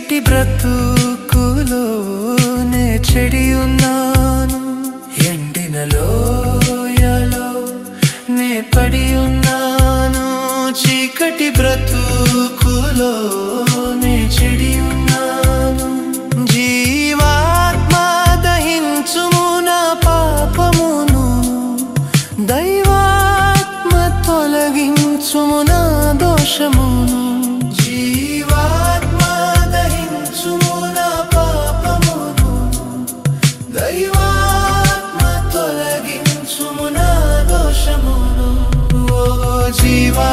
చీకటి బ్రతుకులోనే చెడి ఉన్నాను, ఎండిన లోయలో నే పడి ఉన్నాను. చీకటి బ్రతుకులోనే చెడి ఉన్నాను. జీవాత్మ దహించుము నా పాపమును, దైవాత్మ తొలగించుము నా దోషమును. దైవాత్మ తొలగించుము నా దోషమును. ఓ జీవా